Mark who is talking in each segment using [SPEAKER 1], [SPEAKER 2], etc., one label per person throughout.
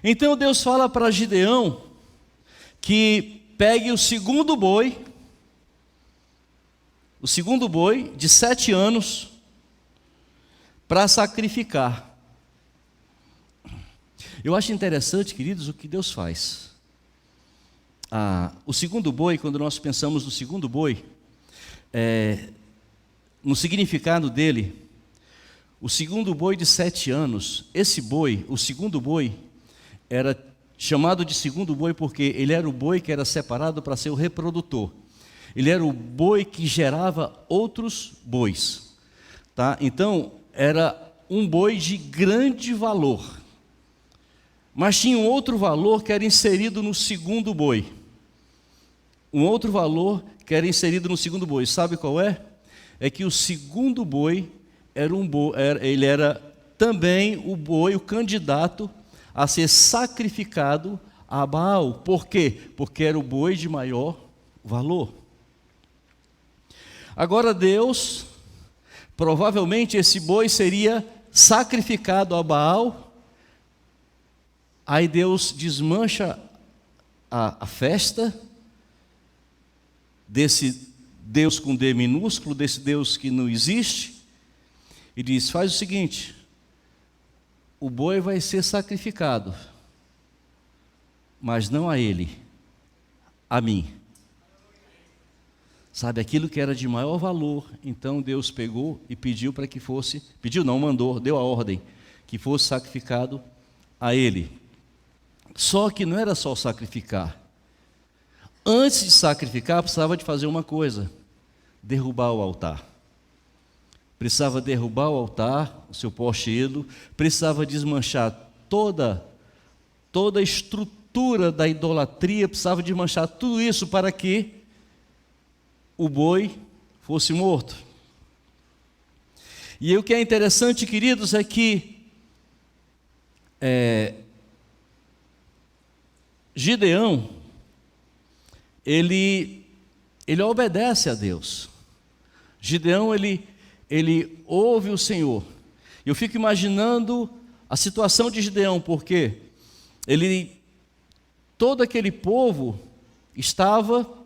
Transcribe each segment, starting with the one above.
[SPEAKER 1] Então Deus fala para Gideão que pegue o segundo boi de 7 anos, para sacrificar. Eu acho interessante, queridos, o que Deus faz. O segundo boi, quando nós pensamos no segundo boi, no significado dele, o segundo boi de 7 anos, esse boi, o segundo boi, era chamado de segundo boi porque ele era o boi que era separado para ser o reprodutor. Ele era o boi que gerava outros bois. Tá? Então, era um boi de grande valor. Mas tinha um outro valor que era inserido no segundo boi. Um outro valor que era inserido no segundo boi. Sabe qual é? É que o segundo boi ele era também o boi, o candidato a ser sacrificado a Baal. Por quê? Porque era o boi de maior valor. Agora Deus, provavelmente esse boi seria sacrificado a Baal. Aí Deus desmancha a festa desse Deus com D minúsculo, desse Deus que não existe, e diz: faz o seguinte, o boi vai ser sacrificado, mas não a ele, a mim. Sabe, aquilo que era de maior valor, então Deus pegou e pediu para que fosse, mandou, deu a ordem, que fosse sacrificado a ele. Só que não era só sacrificar. Antes de sacrificar, precisava de fazer uma coisa: derrubar o altar. Precisava derrubar o altar, o seu poste ídolo, precisava desmanchar toda a estrutura da idolatria, precisava desmanchar tudo isso para que o boi fosse morto. E o que é interessante, queridos, é que Gideão, ele obedece a Deus. Gideão, ele ouve o Senhor. Eu fico imaginando a situação de Gideão, porque todo aquele povo estava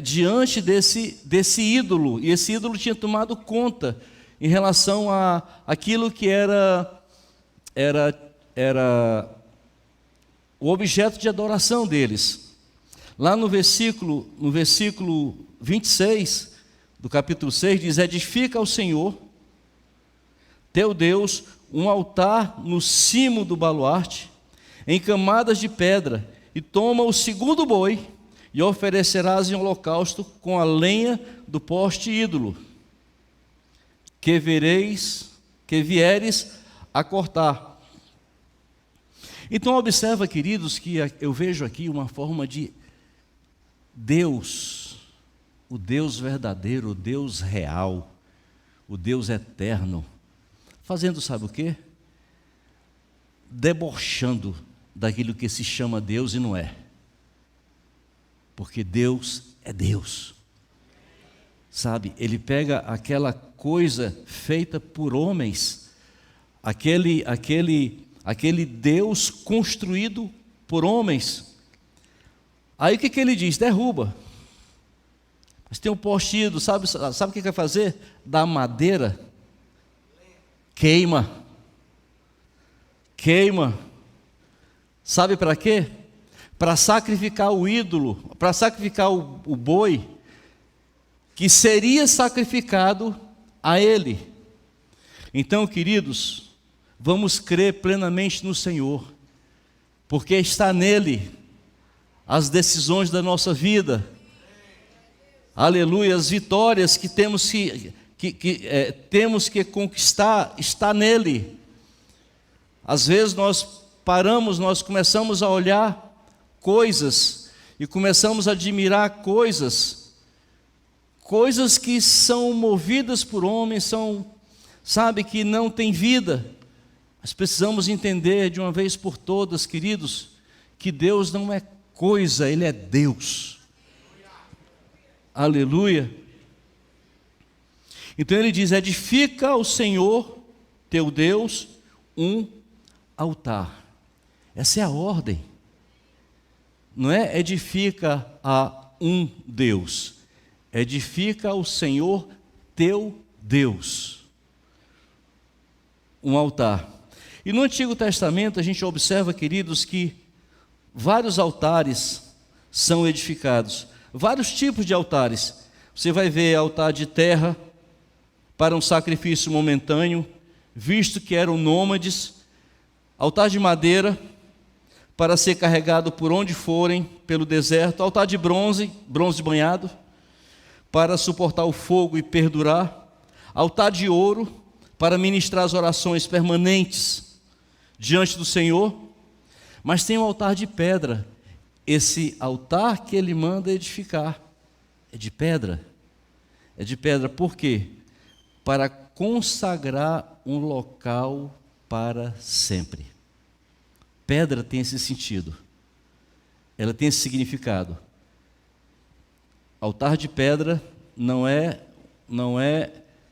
[SPEAKER 1] diante desse ídolo, e esse ídolo tinha tomado conta em relação a aquilo que era o objeto de adoração deles. Lá no versículo 26 do capítulo 6 diz: edifica ao Senhor teu Deus um altar no cimo do baluarte, em camadas de pedra, e toma o segundo boi e oferecerás em holocausto com a lenha do poste ídolo que vieres a cortar. Então observa, queridos, que eu vejo aqui uma forma de Deus, o Deus verdadeiro, o Deus real, o Deus eterno, fazendo sabe o quê? Debochando daquilo que se chama Deus e não é. Porque Deus é Deus. Sabe, ele pega aquela coisa feita por homens, aquele Deus construído por homens. Aí o que ele diz? Derruba. Mas tem um poste ídolo, sabe o que vai fazer? Da madeira, queima. Sabe para quê? Para sacrificar o ídolo, para sacrificar o boi, que seria sacrificado a ele. Então, queridos, vamos crer plenamente no Senhor, porque está nele as decisões da nossa vida. Aleluia, as vitórias que temos que conquistar, está nele. Às vezes nós começamos a olhar coisas e começamos a admirar coisas que são movidas por homens, que não têm vida. Mas precisamos entender de uma vez por todas, queridos, que Deus não é coisa, Ele é Deus. Aleluia. Então ele diz: edifica ao Senhor teu Deus um altar. Essa é a ordem. Não é edifica a um Deus, edifica o Senhor teu Deus. Um altar. E no Antigo Testamento a gente observa, queridos, que vários altares são edificados, vários tipos de altares. Você vai ver altar de terra para um sacrifício momentâneo, visto que eram nômades, altar de madeira para ser carregado por onde forem, pelo deserto, altar de bronze banhado, para suportar o fogo e perdurar, altar de ouro para ministrar as orações permanentes diante do Senhor, mas tem um altar de pedra. Esse altar que ele manda edificar é de pedra. É de pedra, por quê? Para consagrar um local para sempre. Pedra tem esse sentido, ela tem esse significado. Altar de pedra não é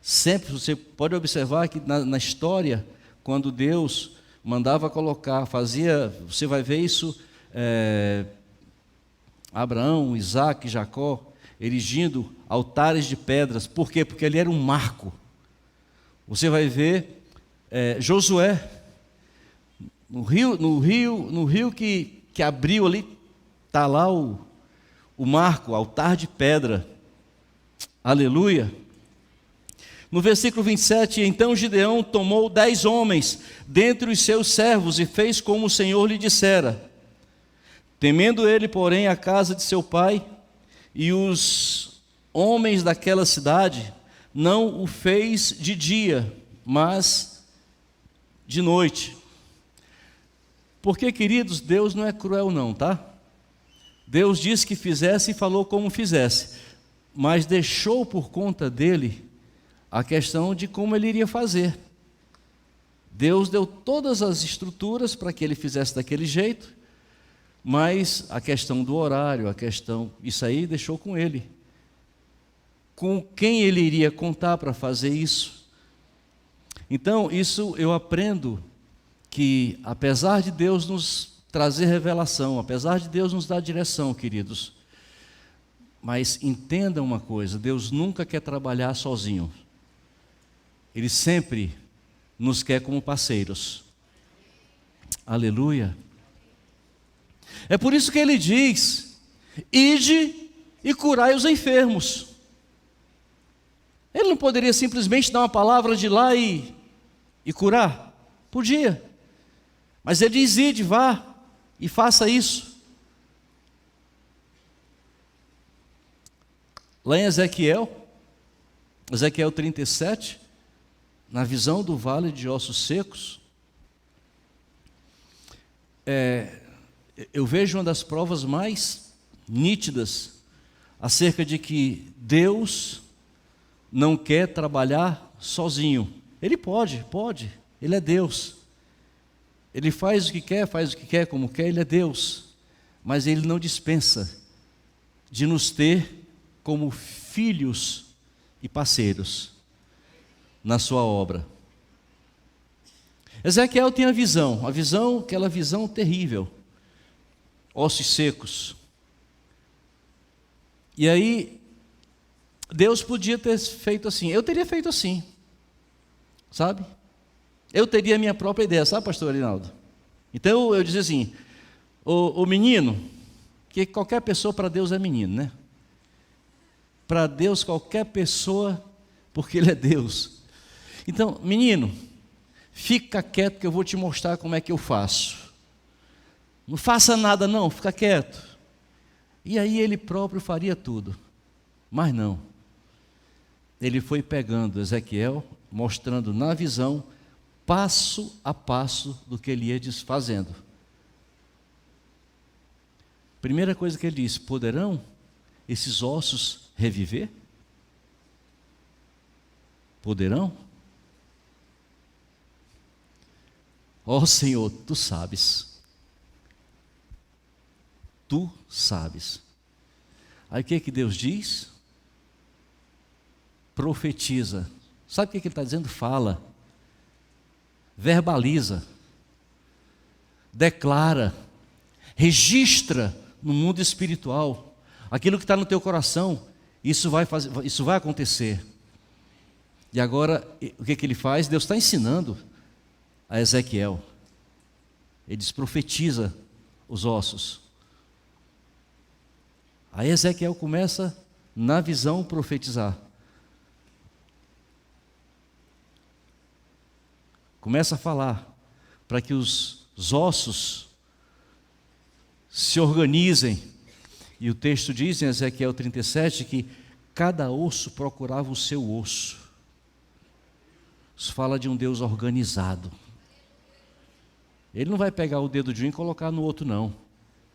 [SPEAKER 1] sempre. Você pode observar que na história, quando Deus mandava colocar, você vai ver isso, Abraão, Isaac, Jacó, erigindo altares de pedras. Por quê? Porque ali era um marco. Você vai ver Josué, no rio que abriu ali, está lá o marco, o altar de pedra. Aleluia. No versículo 27, então Gideão tomou 10 homens dentre os seus servos e fez como o Senhor lhe dissera. Temendo ele, porém, a casa de seu pai e os homens daquela cidade, não o fez de dia, mas de noite. Porque, queridos, Deus não é cruel não, tá? Deus disse que fizesse e falou como fizesse, mas deixou por conta dele a questão de como ele iria fazer. Deus deu todas as estruturas para que ele fizesse daquele jeito, mas a questão do horário, isso aí deixou com ele. Com quem ele iria contar para fazer isso? Então, isso eu aprendo que, apesar de Deus nos trazer revelação, apesar de Deus nos dar direção, queridos, mas entenda uma coisa, Deus nunca quer trabalhar sozinho. Ele sempre nos quer como parceiros. Aleluia. É por isso que ele diz: ide e curai os enfermos. Ele não poderia simplesmente dar uma palavra de lá e curar? Podia. Mas ele diz: ide, vá e faça isso. Lá em Ezequiel 37, na visão do vale de ossos secos, eu vejo uma das provas mais nítidas acerca de que Deus não quer trabalhar sozinho. Ele pode, Ele é Deus. Ele faz o que quer, como quer, Ele é Deus. Mas Ele não dispensa de nos ter como filhos e parceiros na sua obra. Ezequiel tem aquela visão terrível, ossos secos. E aí, Deus podia ter feito assim, eu teria feito assim, sabe? Eu teria a minha própria ideia, sabe, pastor Arinaldo? Então eu dizia assim, o menino, que qualquer pessoa para Deus é menino, né? Para Deus qualquer pessoa, porque Ele é Deus. Então, menino, fica quieto que eu vou te mostrar como é que eu faço. Não faça nada não, fica quieto. E aí ele próprio faria tudo. Mas não. Ele foi pegando Ezequiel, mostrando na visão, passo a passo do que ele ia desfazendo. Primeira coisa que ele disse: poderão esses ossos reviver? Poderão? Ó Senhor, Tu sabes. Tu sabes. Aí o que Deus diz? Profetiza. Sabe o que Ele está dizendo? Fala. Verbaliza. declara, registra no mundo espiritual aquilo que está no teu coração. Isso vai acontecer. E agora, o que ele faz? Deus está ensinando a Ezequiel. Ele diz: profetiza os ossos. Aí Ezequiel começa, na visão, profetizar. Começa a falar para que os ossos se organizem. E o texto diz em Ezequiel 37 que cada osso procurava o seu osso. Isso fala de um Deus organizado. Ele não vai pegar o dedo de um e colocar no outro, não.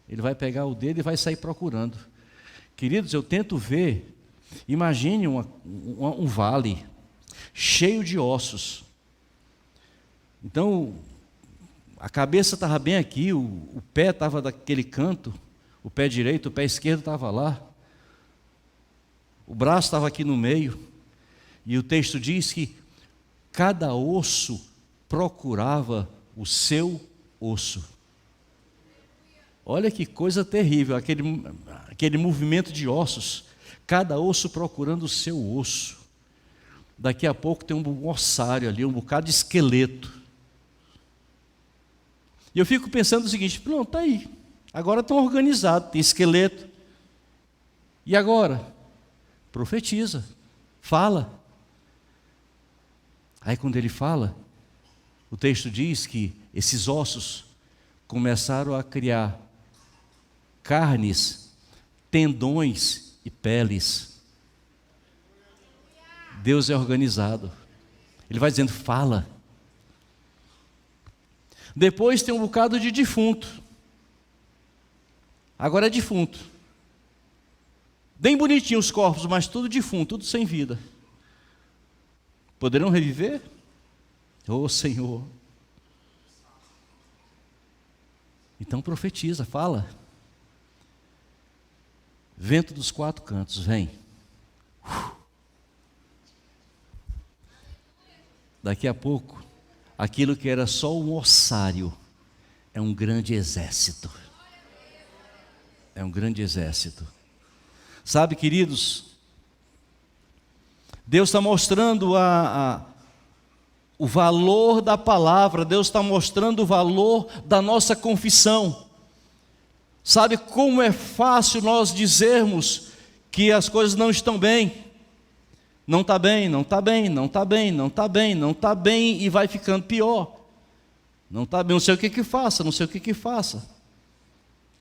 [SPEAKER 1] Ele vai pegar o dedo e vai sair procurando. Queridos, eu tento ver, imagine um vale cheio de ossos. Então, a cabeça estava bem aqui, o pé estava daquele canto, o pé direito, o pé esquerdo estava lá, o braço estava aqui no meio, e o texto diz que cada osso procurava o seu osso. Olha que coisa terrível, aquele movimento de ossos, cada osso procurando o seu osso. Daqui a pouco tem um ossário ali, um bocado de esqueleto. E eu fico pensando o seguinte: pronto, está aí, agora estão organizados, tem esqueleto. E agora? Profetiza, fala. Aí quando ele fala, o texto diz que esses ossos começaram a criar carnes, tendões e peles. Deus é organizado. Ele vai dizendo: fala. Depois tem um bocado de defunto. Agora é defunto. Bem bonitinho os corpos, mas tudo defunto, tudo sem vida. Poderão reviver? Oh, Senhor. Então profetiza, fala. Vento dos quatro cantos, vem. Daqui a pouco, aquilo que era só um ossário é um grande exército. É um grande exército. Sabe, queridos, Deus está mostrando o valor da palavra, Deus está mostrando o valor da nossa confissão. Sabe como é fácil nós dizermos que as coisas não estão bem? Não está bem, não está bem, não está bem, não está bem, não está bem, e vai ficando pior. Não está bem, não sei o que faça, não sei o que faça.